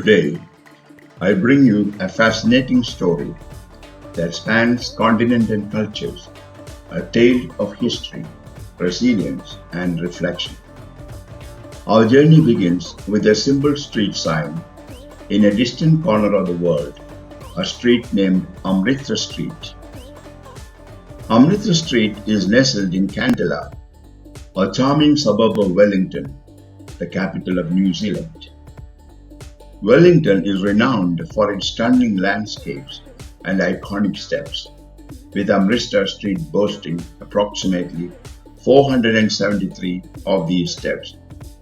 Today, I bring you a fascinating story that spans continents and cultures, a tale of history, resilience, and reflection. Our journey begins with a simple street sign in a distant corner of the world, a street named Amritsar Street. Amritsar Street is nestled in Kandala, a charming suburb of Wellington, the capital of New Zealand. Wellington is renowned for its stunning landscapes and iconic steps, with Amritsar Street boasting approximately 473 of these steps,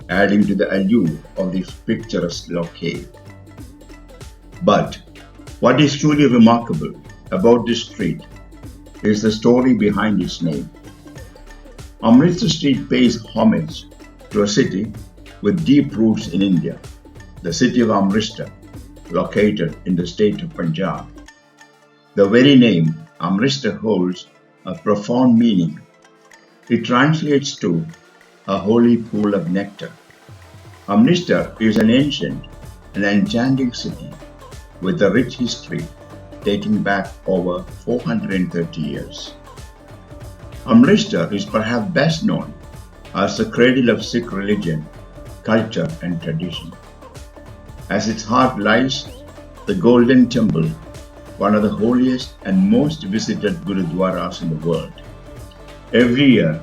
adding to the allure of this picturesque locale. But what is truly remarkable about this street is the story behind its name. Amritsar Street pays homage to a city with deep roots in India, the city of Amritsar, located in the state of Punjab. The very name Amritsar holds a profound meaning. It translates to a holy pool of nectar. Amritsar is an ancient and enchanting city with a rich history dating back over 430 years. Amritsar is perhaps best known as the cradle of Sikh religion, culture, and tradition. As its heart lies the Golden Temple, one of the holiest and most visited gurudwaras in the world. Every year,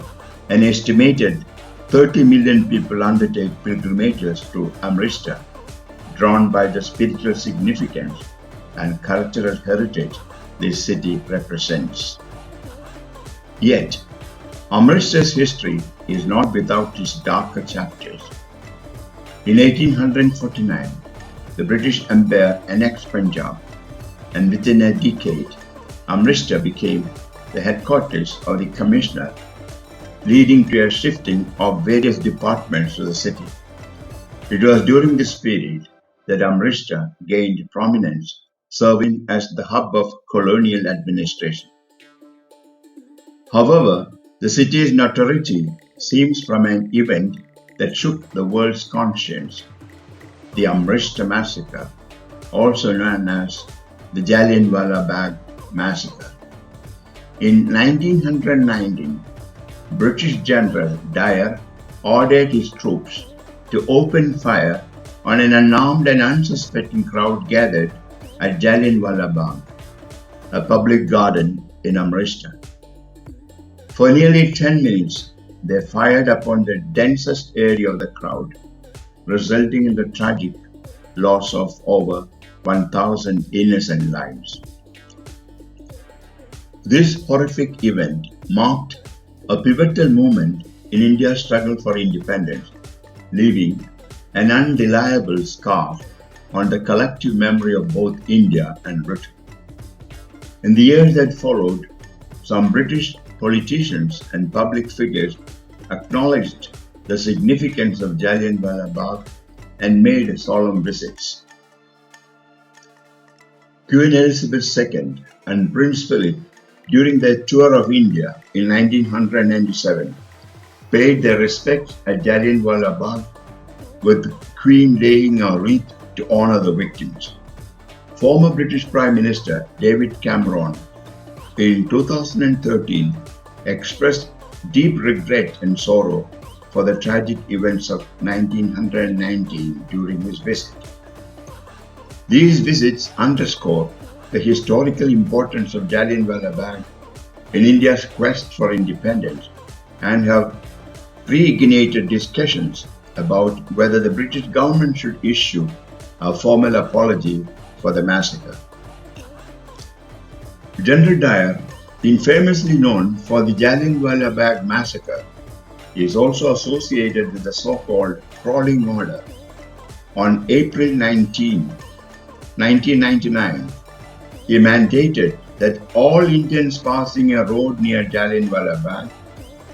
an estimated 30 million people undertake pilgrimages to Amritsar, drawn by the spiritual significance and cultural heritage this city represents. Yet, Amritsar's history is not without its darker chapters. In 1849, the British Empire annexed Punjab, and within a decade, Amritsar became the headquarters of the Commissioner, leading to a shifting of various departments to the city. It was during this period that Amritsar gained prominence, serving as the hub of colonial administration. However, the city's notoriety stems from an event that shook the world's conscience: the Amritsar Massacre, also known as the Jallianwala Bagh Massacre. In 1919, British General Dyer ordered his troops to open fire on an unarmed and unsuspecting crowd gathered at Jallianwala Bagh, a public garden in Amritsar. For nearly 10 minutes, they fired upon the densest area of the crowd, resulting in the tragic loss of over 1,000 innocent lives. This horrific event marked a pivotal moment in India's struggle for independence, leaving an undeniable scar on the collective memory of both India and Britain. In the years that followed, some British politicians and public figures acknowledged the significance of Jallianwala Bagh and made solemn visits. Queen Elizabeth II and Prince Philip, during their tour of India in 1997, paid their respects at Jallianwala Bagh, with the Queen laying a wreath to honor the victims. Former British Prime Minister David Cameron in 2013 expressed deep regret and sorrow for the tragic events of 1919 during his visit. These visits underscore the historical importance of Jallianwala Bagh in India's quest for independence and have reignited discussions about whether the British government should issue a formal apology for the massacre. General Dyer, infamously known for the Jallianwala Bagh massacre, is also associated with the so-called crawling order. On April 19, 1999, he mandated that all Indians passing a road near Jallianwala Bagh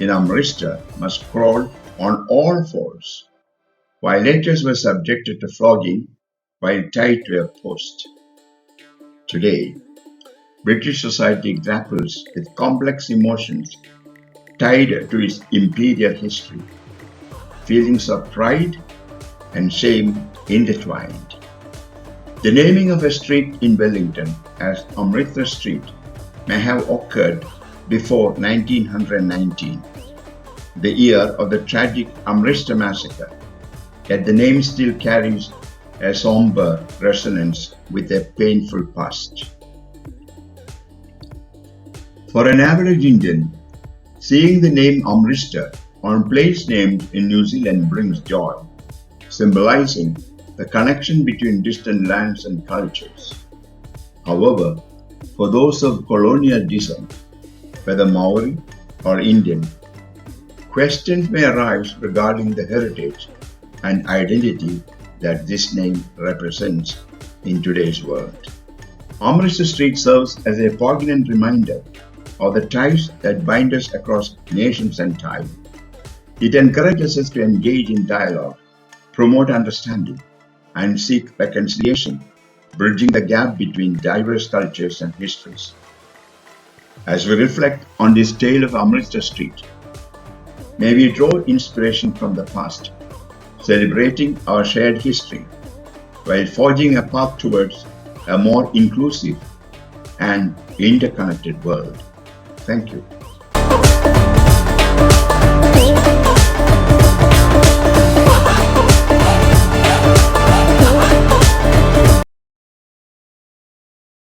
in Amritsar must crawl on all fours. Violators were subjected to flogging while tied to a post. Today, British society grapples with complex emotions tied to its imperial history. Feelings of pride and shame intertwined. The naming of a street in Wellington as Amritsar Street may have occurred before 1919, the year of the tragic Amritsar massacre, yet the name still carries a somber resonance with a painful past. For an average Indian, seeing the name Amritsar on place names in New Zealand brings joy, symbolizing the connection between distant lands and cultures. However, for those of colonial descent, whether Maori or Indian, questions may arise regarding the heritage and identity that this name represents in today's world. Amritsar Street serves as a poignant reminder of the ties that bind us across nations and time. It encourages us to engage in dialogue, promote understanding, and seek reconciliation, bridging the gap between diverse cultures and histories. As we reflect on this tale of Amritsar Street, may we draw inspiration from the past, celebrating our shared history, while forging a path towards a more inclusive and interconnected world. Thank you.